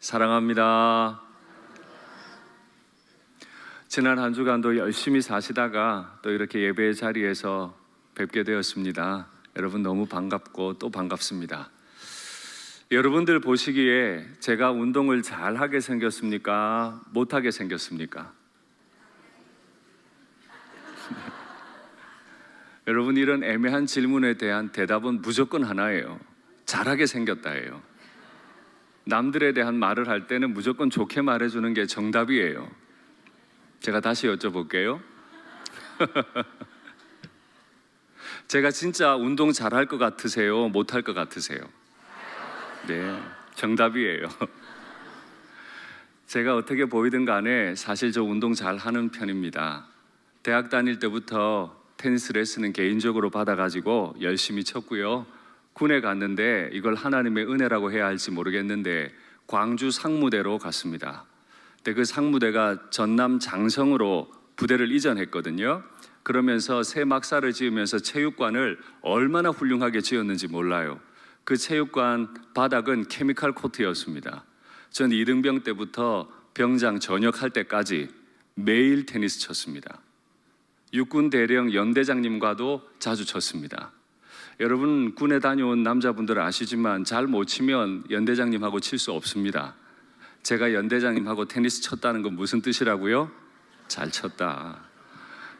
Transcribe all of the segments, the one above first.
사랑합니다. 지난 한 주간도 열심히 사시다가 또 이렇게 예배의 자리에서 뵙게 되었습니다. 여러분 너무 반갑고 또 반갑습니다. 여러분들 보시기에 제가 운동을 잘하게 생겼습니까? 못하게 생겼습니까? 여러분, 이런 애매한 질문에 대한 대답은 무조건 하나예요. 잘하게 생겼다예요. 남들에 대한 말을 할 때는 무조건 좋게 말해주는 게 정답이에요. 제가 다시 여쭤볼게요. 제가 진짜 운동 잘할 것 같으세요? 못할 것 같으세요? 네, 정답이에요. 제가 어떻게 보이든 간에 사실 저 운동 잘하는 편입니다. 대학 다닐 때부터 테니스 레슨은 개인적으로 받아가지고 열심히 쳤고요. 군에 갔는데 이걸 하나님의 은혜라고 해야 할지 모르겠는데 광주 상무대로 갔습니다. 근데 그 상무대가 전남 장성으로 부대를 이전했거든요. 그러면서 새 막사를 지으면서 체육관을 얼마나 훌륭하게 지었는지 몰라요. 그 체육관 바닥은 케미칼 코트였습니다. 전 이등병 때부터 병장 전역할 때까지 매일 테니스 쳤습니다. 육군 대령 연대장님과도 자주 쳤습니다. 여러분, 군에 다녀온 남자분들은 아시지만 잘 못 치면 연대장님하고 칠 수 없습니다. 제가 연대장님하고 테니스 쳤다는 건 무슨 뜻이라고요? 잘 쳤다.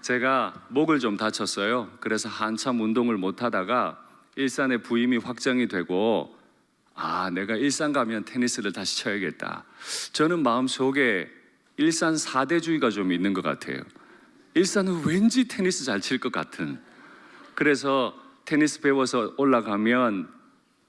제가 목을 좀 다쳤어요. 그래서 한참 운동을 못 하다가 일산에 부임이 확정이 되고 내가 일산 가면 테니스를 다시 쳐야겠다. 저는 마음속에 일산 4대주의가 좀 있는 것 같아요. 일산은 왠지 테니스 잘 칠 것 같은. 그래서 테니스 배워서 올라가면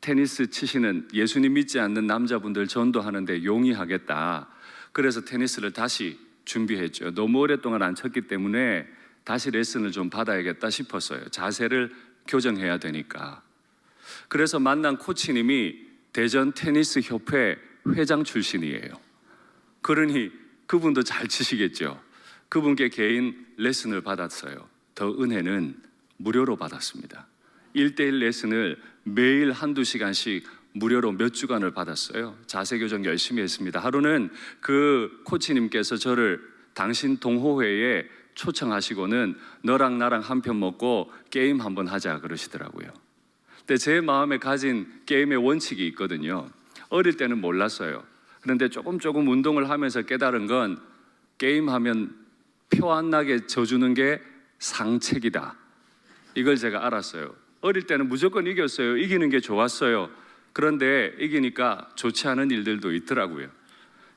테니스 치시는 예수님 믿지 않는 남자분들 전도하는데 용이하겠다. 그래서 테니스를 다시 준비했죠. 너무 오랫동안 안 쳤기 때문에 다시 레슨을 좀 받아야겠다 싶었어요. 자세를 교정해야 되니까. 그래서 만난 코치님이 대전 테니스 협회 회장 출신이에요. 그러니 그분도 잘 치시겠죠. 그분께 개인 레슨을 받았어요. 더 은혜는 무료로 받았습니다. 1대1 레슨을 매일 한두 시간씩 무료로 몇 주간을 받았어요. 자세 교정 열심히 했습니다. 하루는 그 코치님께서 저를 당신 동호회에 초청하시고는 너랑 나랑 한 편 먹고 게임 한번 하자 그러시더라고요. 근데 제 마음에 가진 게임의 원칙이 있거든요. 어릴 때는 몰랐어요. 그런데 조금 운동을 하면서 깨달은 건 게임하면 표 안 나게 져주는 게 상책이다. 이걸 제가 알았어요. 어릴 때는 무조건 이겼어요. 이기는 게 좋았어요. 그런데 이기니까 좋지 않은 일들도 있더라고요.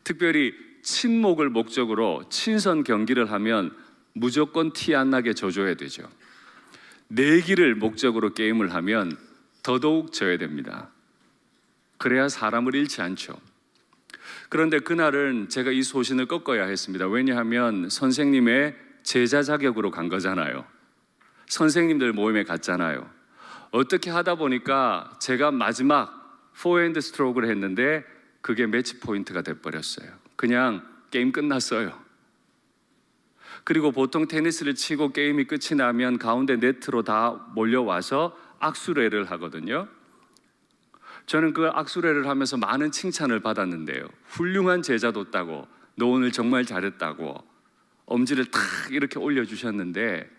특별히 친목을 목적으로 친선 경기를 하면 무조건 티 안 나게 져줘야 되죠. 내기를 목적으로 게임을 하면 더더욱 져야 됩니다. 그래야 사람을 잃지 않죠. 그런데 그날은 제가 이 소신을 꺾어야 했습니다. 왜냐하면 선생님의 제자 자격으로 간 거잖아요. 선생님들 모임에 갔잖아요. 어떻게 하다 보니까 제가 마지막 포핸드 스트로크를 했는데 그게 매치 포인트가 돼버렸어요. 그냥 게임 끝났어요. 그리고 보통 테니스를 치고 게임이 끝이 나면 가운데 네트로 다 몰려와서 악수례를 하거든요. 저는 그 악수례를 하면서 많은 칭찬을 받았는데요. 훌륭한 제자 뒀다고, 너 오늘 정말 잘했다고 엄지를 탁 이렇게 올려주셨는데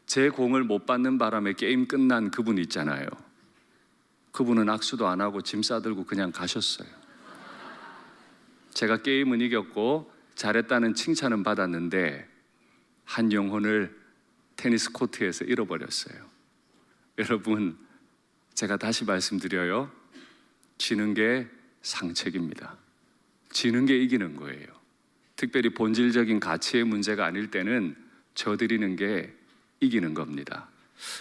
제 공을 못 받는 바람에 게임 끝난 그분 있잖아요. 그분은 악수도 안 하고 짐 싸들고 그냥 가셨어요. 제가 게임은 이겼고 잘했다는 칭찬은 받았는데 한 영혼을 테니스 코트에서 잃어버렸어요. 여러분, 제가 다시 말씀드려요. 지는 게 상책입니다. 지는 게 이기는 거예요. 특별히 본질적인 가치의 문제가 아닐 때는 져드리는 게 이기는 겁니다.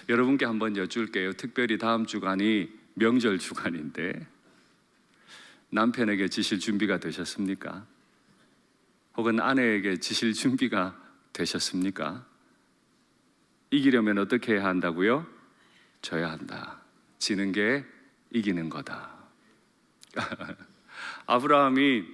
여러분께 한번 여쭐게요. 특별히 다음 주간이 명절 주간인데 남편에게 지실 준비가 되셨습니까? 혹은 아내에게 지실 준비가 되셨습니까? 이기려면 어떻게 해야 한다고요? 져야 한다. 지는 게 이기는 거다. 아브라함이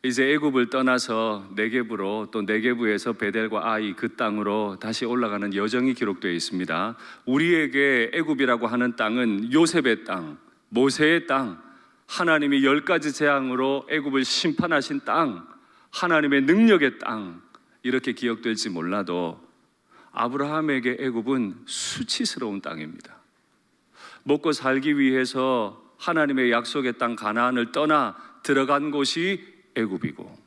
이제 애굽을 떠나서 네게브로, 또 네게브에서 베델과 아이 그 땅으로 다시 올라가는 여정이 기록되어 있습니다. 우리에게 애굽이라고 하는 땅은 요셉의 땅, 모세의 땅, 하나님이 10가지 재앙으로 애굽을 심판하신 땅, 하나님의 능력의 땅, 이렇게 기억될지 몰라도 아브라함에게 애굽은 수치스러운 땅입니다. 먹고 살기 위해서 하나님의 약속의 땅 가나안을 떠나 들어간 곳이 애굽이고,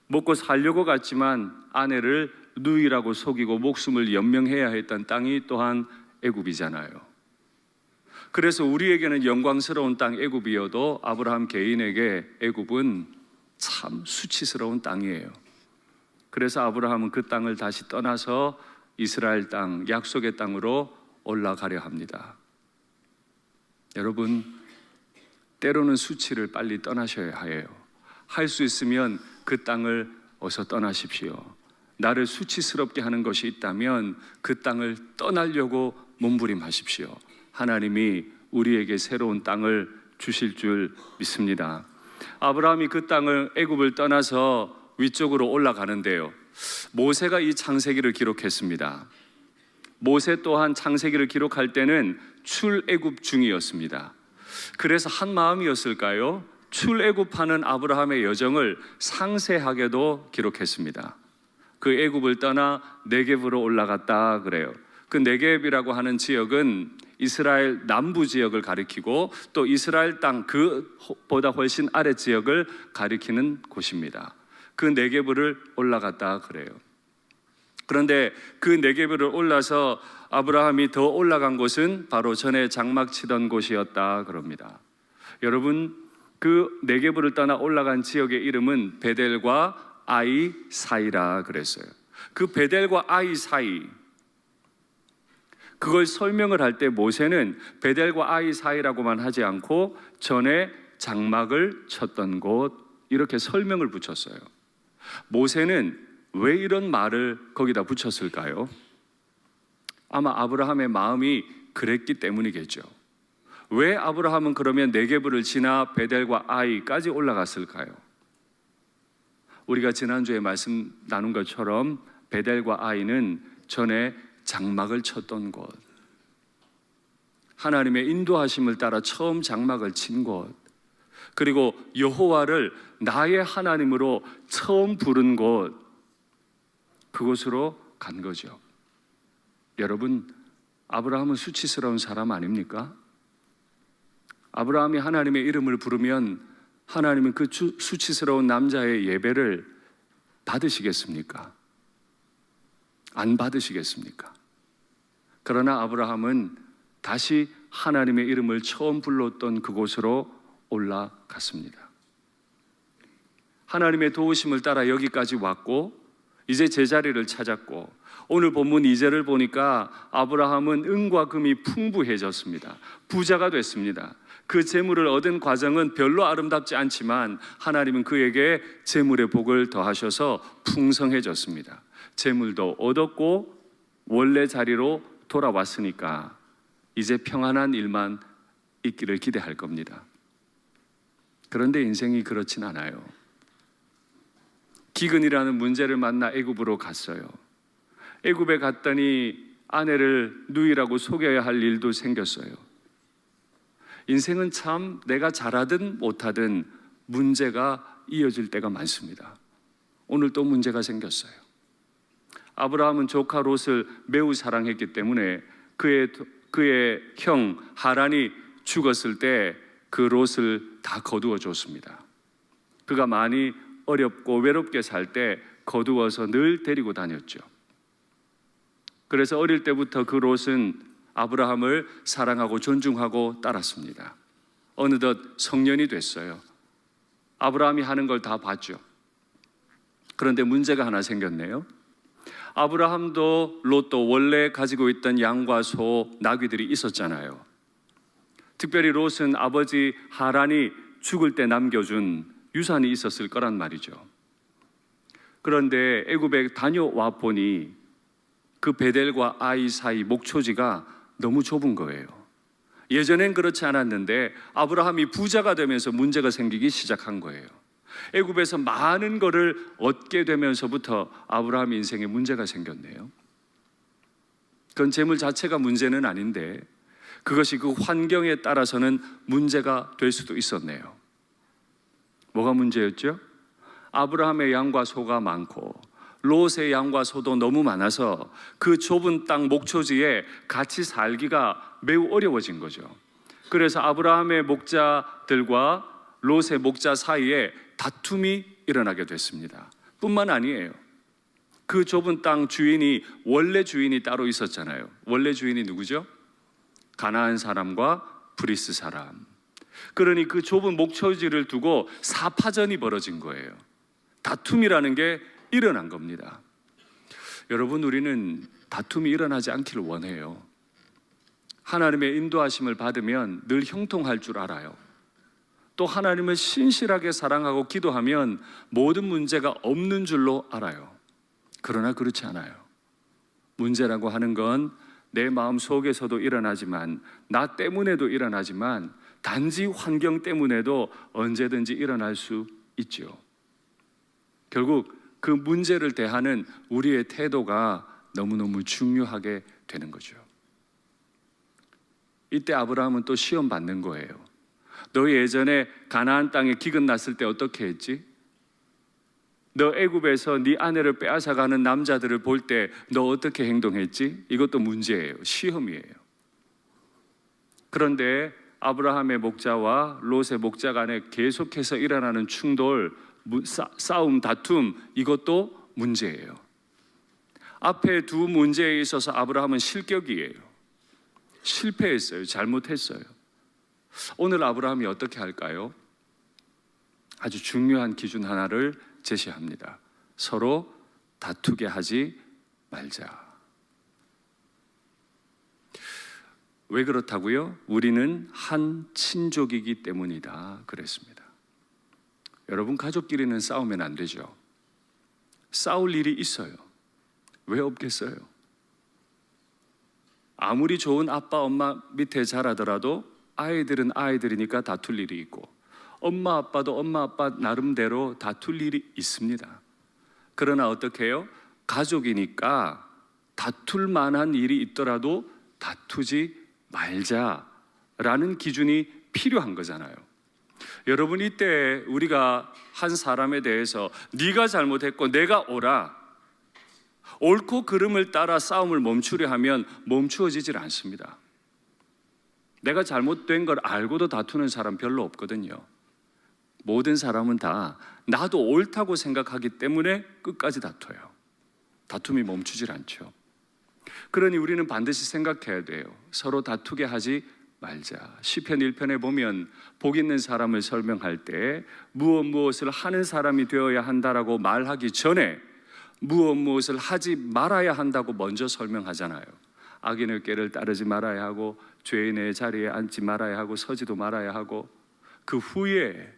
먹고 살려고 갔지만 아내를 누이라고 속이고 목숨을 연명해야 했던 땅이 또한 애굽이잖아요. 그래서 우리에게는 영광스러운 땅 애굽이어도 아브라함 개인에게 애굽은 참 수치스러운 땅이에요. 그래서 아브라함은 그 땅을 다시 떠나서 이스라엘 땅, 약속의 땅으로 올라가려 합니다. 여러분, 때로는 수치를 빨리 떠나셔야 해요. 할 수 있으면 그 땅을 어서 떠나십시오. 나를 수치스럽게 하는 것이 있다면 그 땅을 떠나려고 몸부림하십시오. 하나님이 우리에게 새로운 땅을 주실 줄 믿습니다. 아브라함이 그 땅을 애굽을 떠나서 위쪽으로 올라가는데요, 모세가 이 창세기를 기록했습니다. 모세 또한 창세기를 기록할 때는 출애굽 중이었습니다. 그래서 한 마음이었을까요? 출애굽하는 아브라함의 여정을 상세하게도 기록했습니다. 그 애굽을 떠나 네겝으로 올라갔다 그래요. 그 네겝이라고 하는 지역은 이스라엘 남부 지역을 가리키고 또 이스라엘 땅 그보다 훨씬 아래 지역을 가리키는 곳입니다. 그 네겝을 올라갔다 그래요. 그런데 그 네겝을 올라서 아브라함이 더 올라간 곳은 바로 전에 장막 치던 곳이었다 그럽니다. 여러분, 그 네겝을 떠나 올라간 지역의 이름은 베델과 아이 사이라 그랬어요. 그 베델과 아이 사이, 그걸 설명을 할 때 모세는 베델과 아이 사이라고만 하지 않고 전에 장막을 쳤던 곳, 이렇게 설명을 붙였어요. 모세는 왜 이런 말을 거기다 붙였을까요? 아마 아브라함의 마음이 그랬기 때문이겠죠. 왜 아브라함은 그러면 네겝을 지나 베델과 아이까지 올라갔을까요? 우리가 지난주에 말씀 나눈 것처럼 베델과 아이는 전에 장막을 쳤던 곳, 하나님의 인도하심을 따라 처음 장막을 친 곳, 그리고 여호와를 나의 하나님으로 처음 부른 곳, 그곳으로 간 거죠. 여러분, 아브라함은 수치스러운 사람 아닙니까? 아브라함이 하나님의 이름을 부르면 하나님은 그 수치스러운 남자의 예배를 받으시겠습니까? 안 받으시겠습니까? 그러나 아브라함은 다시 하나님의 이름을 처음 불렀던 그곳으로 올라갔습니다. 하나님의 도우심을 따라 여기까지 왔고 이제 제자리를 찾았고, 오늘 본문 2절을 보니까 아브라함은 은과 금이 풍부해졌습니다. 부자가 됐습니다. 그 재물을 얻은 과정은 별로 아름답지 않지만 하나님은 그에게 재물의 복을 더하셔서 풍성해졌습니다. 재물도 얻었고 원래 자리로 돌아왔으니까 이제 평안한 일만 있기를 기대할 겁니다. 그런데 인생이 그렇진 않아요. 기근이라는 문제를 만나 애굽으로 갔어요. 애굽에 갔더니 아내를 누이라고 속여야 할 일도 생겼어요. 인생은 참 내가 잘하든 못하든 문제가 이어질 때가 많습니다. 오늘 또 문제가 생겼어요. 아브라함은 조카 롯을 매우 사랑했기 때문에 그의 형 하란이 죽었을 때 그 롯을 다 거두어 줬습니다. 그가 많이 어렵고 외롭게 살 때 거두어서 늘 데리고 다녔죠. 그래서 어릴 때부터 그 롯은 아브라함을 사랑하고 존중하고 따랐습니다. 어느덧 성년이 됐어요. 아브라함이 하는 걸 다 봤죠. 그런데 문제가 하나 생겼네요. 아브라함도 롯도 원래 가지고 있던 양과 소, 나귀들이 있었잖아요. 특별히 롯은 아버지 하란이 죽을 때 남겨준 유산이 있었을 거란 말이죠. 그런데 애굽에 다녀와 보니 그 베델과 아이 사이 목초지가 너무 좁은 거예요. 예전엔 그렇지 않았는데 아브라함이 부자가 되면서 문제가 생기기 시작한 거예요. 애굽에서 많은 것을 얻게 되면서부터 아브라함 인생에 문제가 생겼네요. 그건 재물 자체가 문제는 아닌데 그것이 그 환경에 따라서는 문제가 될 수도 있었네요. 뭐가 문제였죠? 아브라함의 양과 소가 많고 롯의 양과 소도 너무 많아서 그 좁은 땅 목초지에 같이 살기가 매우 어려워진 거죠. 그래서 아브라함의 목자들과 롯의 목자 사이에 다툼이 일어나게 됐습니다. 뿐만 아니에요. 그 좁은 땅 주인이 원래 주인이 따로 있었잖아요. 원래 주인이 누구죠? 가나안 사람과 브리스 사람. 그러니 그 좁은 목초지를 두고 사파전이 벌어진 거예요. 다툼이라는 게 일어난 겁니다. 여러분, 우리는 다툼이 일어나지 않기를 원해요. 하나님의 인도하심을 받으면 늘 형통할 줄 알아요. 또 하나님을 신실하게 사랑하고 기도하면 모든 문제가 없는 줄로 알아요. 그러나 그렇지 않아요. 문제라고 하는 건 내 마음 속에서도 일어나지만, 나 때문에도 일어나지만, 단지 환경 때문에도 언제든지 일어날 수 있죠. 결국 그 문제를 대하는 우리의 태도가 너무너무 중요하게 되는 거죠. 이때 아브라함은 또 시험 받는 거예요. 너 예전에 가나안 땅에 기근 났을 때 어떻게 했지? 너 애굽에서 네 아내를 빼앗아가는 남자들을 볼 때 너 어떻게 행동했지? 이것도 문제예요. 시험이에요. 그런데 아브라함의 목자와 롯의 목자 간에 계속해서 일어나는 충돌, 싸움, 다툼, 이것도 문제예요. 앞에 두 문제에 있어서 아브라함은 실격이에요. 실패했어요. 잘못했어요. 오늘 아브라함이 어떻게 할까요? 아주 중요한 기준 하나를 제시합니다. 서로 다투게 하지 말자. 왜 그렇다고요? 우리는 한 친족이기 때문이다 그랬습니다. 여러분, 가족끼리는 싸우면 안 되죠. 싸울 일이 있어요. 왜 없겠어요? 아무리 좋은 아빠, 엄마 밑에 자라더라도 아이들은 아이들이니까 다툴 일이 있고, 엄마 아빠도 엄마 아빠 나름대로 다툴 일이 있습니다. 그러나 어떻게 해요? 가족이니까 다툴 만한 일이 있더라도 다투지 말자라는 기준이 필요한 거잖아요. 여러분, 이때 우리가 한 사람에 대해서 네가 잘못했고 내가 옳아, 옳고 그름을 따라 싸움을 멈추려 하면 멈추어지질 않습니다. 내가 잘못된 걸 알고도 다투는 사람 별로 없거든요. 모든 사람은 다 나도 옳다고 생각하기 때문에 끝까지 다퉈요. 다툼이 멈추질 않죠. 그러니 우리는 반드시 생각해야 돼요. 서로 다투게 하지 말자. 시편 1편에 보면 복 있는 사람을 설명할 때 무엇을 하는 사람이 되어야 한다라고 말하기 전에 무엇을 하지 말아야 한다고 먼저 설명하잖아요. 악인의 꾀를 따르지 말아야 하고, 죄인의 자리에 앉지 말아야 하고, 서지도 말아야 하고, 그 후에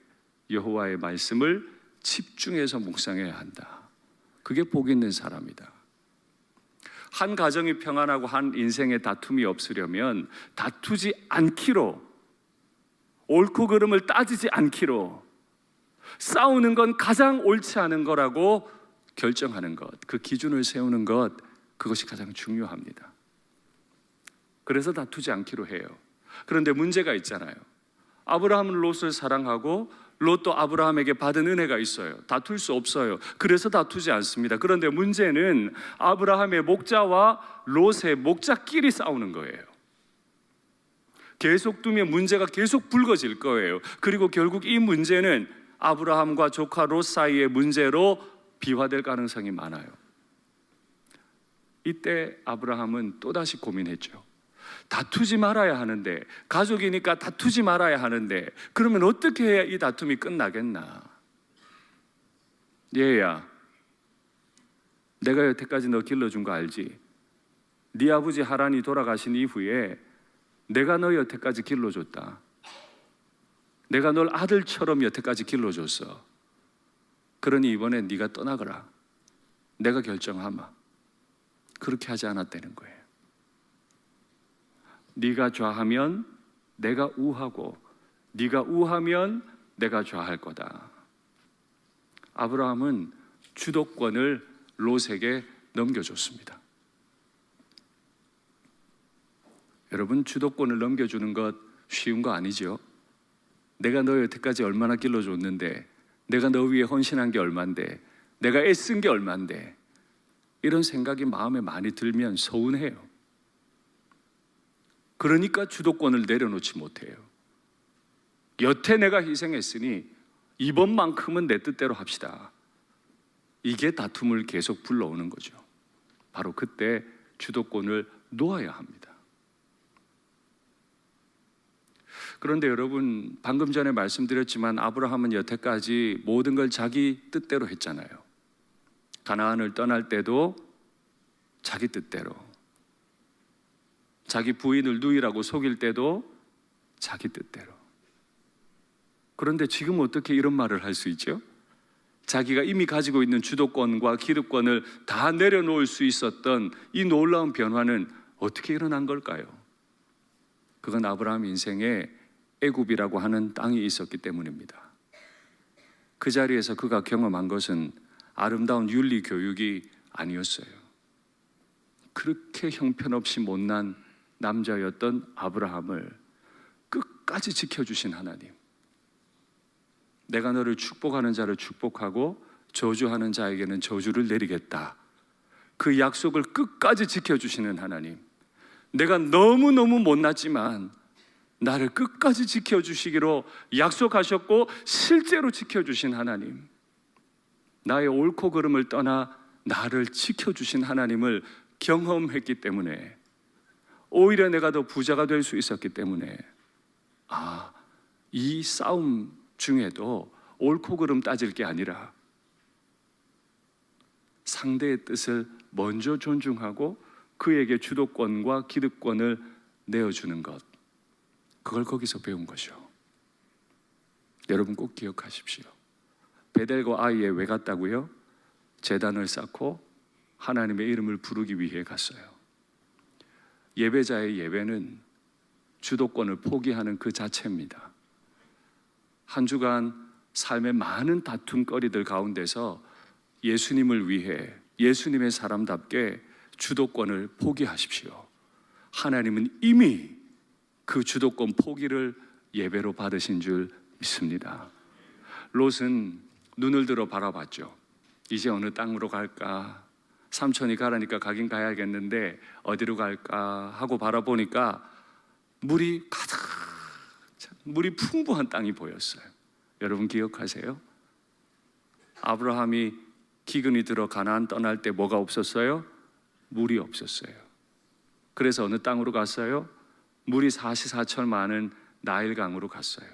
여호와의 말씀을 집중해서 묵상해야 한다. 그게 복 있는 사람이다. 한 가정이 평안하고 한 인생에 다툼이 없으려면 다투지 않기로, 옳고 그름을 따지지 않기로, 싸우는 건 가장 옳지 않은 거라고 결정하는 것, 그 기준을 세우는 것, 그것이 가장 중요합니다. 그래서 다투지 않기로 해요. 그런데 문제가 있잖아요. 아브라함은 롯을 사랑하고 롯도 아브라함에게 받은 은혜가 있어요. 다툴 수 없어요. 그래서 다투지 않습니다. 그런데 문제는 아브라함의 목자와 롯의 목자끼리 싸우는 거예요. 계속 두면 문제가 계속 불거질 거예요. 그리고 결국 이 문제는 아브라함과 조카 롯 사이의 문제로 비화될 가능성이 많아요. 이때 아브라함은 또다시 고민했죠. 다투지 말아야 하는데, 가족이니까 다투지 말아야 하는데, 그러면 어떻게 해야 이 다툼이 끝나겠나? 얘야, 내가 여태까지 너 길러준 거 알지? 네 아버지 하란이 돌아가신 이후에 내가 너 여태까지 길러줬다. 내가 널 아들처럼 여태까지 길러줬어. 그러니 이번엔 네가 떠나거라. 내가 결정하마. 그렇게 하지 않았다는 거예요. 네가 좌하면 내가 우하고, 네가 우하면 내가 좌할 거다. 아브라함은 주도권을 롯에게 넘겨줬습니다. 여러분, 주도권을 넘겨주는 것 쉬운 거 아니죠? 내가 너 여태까지 얼마나 길러줬는데, 내가 너 위해 헌신한 게 얼만데, 내가 애쓴 게 얼만데, 이런 생각이 마음에 많이 들면 서운해요. 그러니까 주도권을 내려놓지 못해요. 여태 내가 희생했으니 이번만큼은 내 뜻대로 합시다. 이게 다툼을 계속 불러오는 거죠. 바로 그때 주도권을 놓아야 합니다. 그런데 여러분, 방금 전에 말씀드렸지만 아브라함은 여태까지 모든 걸 자기 뜻대로 했잖아요. 가나안을 떠날 때도 자기 뜻대로, 자기 부인을 누이라고 속일 때도 자기 뜻대로. 그런데 지금 어떻게 이런 말을 할 수 있죠? 자기가 이미 가지고 있는 주도권과 기득권을 다 내려놓을 수 있었던 이 놀라운 변화는 어떻게 일어난 걸까요? 그건 아브라함 인생에 애굽이라고 하는 땅이 있었기 때문입니다. 그 자리에서 그가 경험한 것은 아름다운 윤리 교육이 아니었어요. 그렇게 형편없이 못난 남자였던 아브라함을 끝까지 지켜주신 하나님, 내가 너를 축복하는 자를 축복하고 저주하는 자에게는 저주를 내리겠다, 그 약속을 끝까지 지켜주시는 하나님, 내가 너무너무 못났지만 나를 끝까지 지켜주시기로 약속하셨고 실제로 지켜주신 하나님, 나의 옳고 그름을 떠나 나를 지켜주신 하나님을 경험했기 때문에, 오히려 내가 더 부자가 될 수 있었기 때문에, 이 싸움 중에도 옳고 그름 따질 게 아니라 상대의 뜻을 먼저 존중하고 그에게 주도권과 기득권을 내어주는 것, 그걸 거기서 배운 거죠. 여러분 꼭 기억하십시오. 베델과 아이에 왜 갔다고요? 제단을 쌓고 하나님의 이름을 부르기 위해 갔어요. 예배자의 예배는 주도권을 포기하는 그 자체입니다. 한 주간 삶의 많은 다툼거리들 가운데서 예수님을 위해 예수님의 사람답게 주도권을 포기하십시오. 하나님은 이미 그 주도권 포기를 예배로 받으신 줄 믿습니다. 롯은 눈을 들어 바라봤죠. 이제 어느 땅으로 갈까? 삼촌이 가라니까 가긴 가야겠는데 어디로 갈까 하고 바라보니까 물이 가득, 물이 풍부한 땅이 보였어요. 여러분 기억하세요? 아브라함이 기근이 들어 가나안 떠날 때 뭐가 없었어요? 물이 없었어요. 그래서 어느 땅으로 갔어요? 물이 사시사철 많은 나일강으로 갔어요.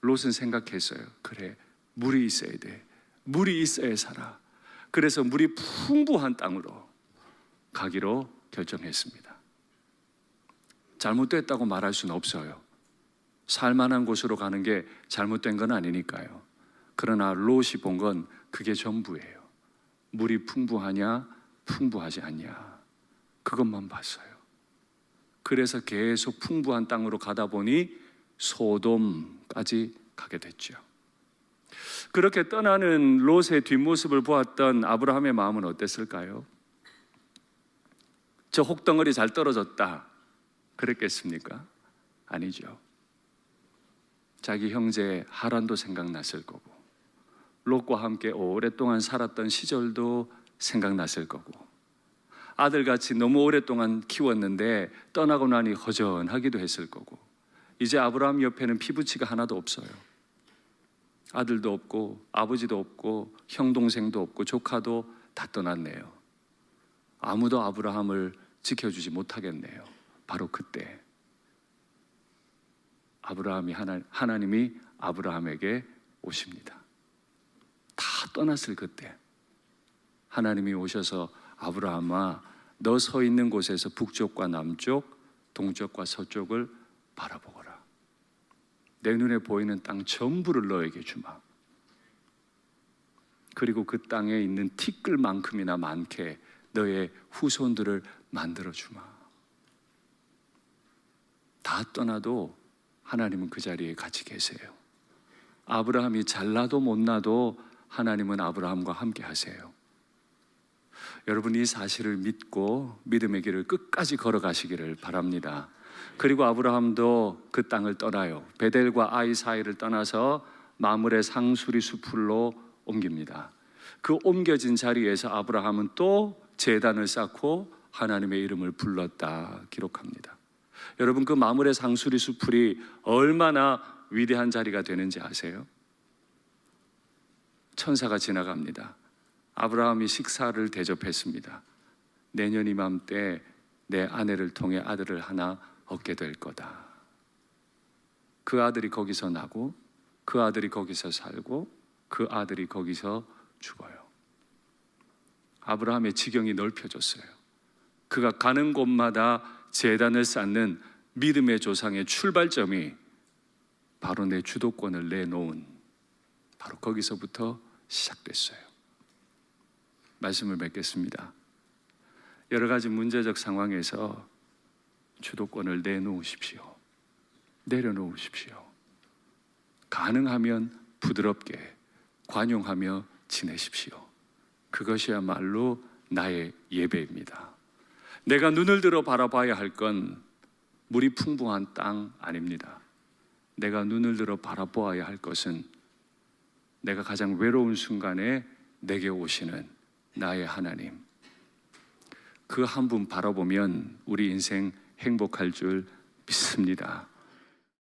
롯은 생각했어요. 그래, 물이 있어야 돼. 물이 있어야 살아. 그래서 물이 풍부한 땅으로 가기로 결정했습니다. 잘못됐다고 말할 수는 없어요. 살만한 곳으로 가는 게 잘못된 건 아니니까요. 그러나 롯이 본 건 그게 전부예요. 물이 풍부하냐, 풍부하지 않냐, 그것만 봤어요. 그래서 계속 풍부한 땅으로 가다 보니 소돔까지 가게 됐죠. 그렇게 떠나는 롯의 뒷모습을 보았던 아브라함의 마음은 어땠을까요? 저 혹덩어리 잘 떨어졌다 그랬겠습니까? 아니죠. 자기 형제 하란도 생각났을 거고, 롯과 함께 오랫동안 살았던 시절도 생각났을 거고, 아들같이 너무 오랫동안 키웠는데 떠나고 나니 허전하기도 했을 거고, 이제 아브라함 옆에는 피부치가 하나도 없어요. 아들도 없고 아버지도 없고 형 동생도 없고 조카도 다 떠났네요. 아무도 아브라함을 지켜주지 못하겠네요. 바로 그때 하나님이 아브라함에게 오십니다. 다 떠났을 그때 하나님이 오셔서 아브라함아, 너 서 있는 곳에서 북쪽과 남쪽, 동쪽과 서쪽을 바라보거라. 내 눈에 보이는 땅 전부를 너에게 주마. 그리고 그 땅에 있는 티끌만큼이나 많게 너의 후손들을 만들어 주마. 다 떠나도 하나님은 그 자리에 같이 계세요. 아브라함이 잘나도 못나도 하나님은 아브라함과 함께 하세요. 여러분 이 사실을 믿고 믿음의 길을 끝까지 걸어가시기를 바랍니다. 그리고 아브라함도 그 땅을 떠나요. 베델과 아이 사이를 떠나서 마므레 상수리 숲으로 옮깁니다. 그 옮겨진 자리에서 아브라함은 또 제단을 쌓고 하나님의 이름을 불렀다 기록합니다. 여러분 그 마므레 상수리 숲이 얼마나 위대한 자리가 되는지 아세요? 천사가 지나갑니다. 아브라함이 식사를 대접했습니다. 내년 이맘때 내 아내를 통해 아들을 하나 얻게 될 거다. 그 아들이 거기서 나고 그 아들이 거기서 살고 그 아들이 거기서 죽어요. 아브라함의 지경이 넓혀졌어요. 그가 가는 곳마다 제단을 쌓는 믿음의 조상의 출발점이 바로 내 주도권을 내놓은 바로 거기서부터 시작됐어요. 말씀을 맺겠습니다. 여러 가지 문제적 상황에서 주도권을 내놓으십시오. 내려놓으십시오. 가능하면 부드럽게 관용하며 지내십시오. 그것이야말로 나의 예배입니다. 내가 눈을 들어 바라봐야 할 건 물이 풍부한 땅 아닙니다. 내가 눈을 들어 바라보아야 할 것은 내가 가장 외로운 순간에 내게 오시는 나의 하나님. 그 한 분 바라보면 우리 인생 행복할 줄 믿습니다.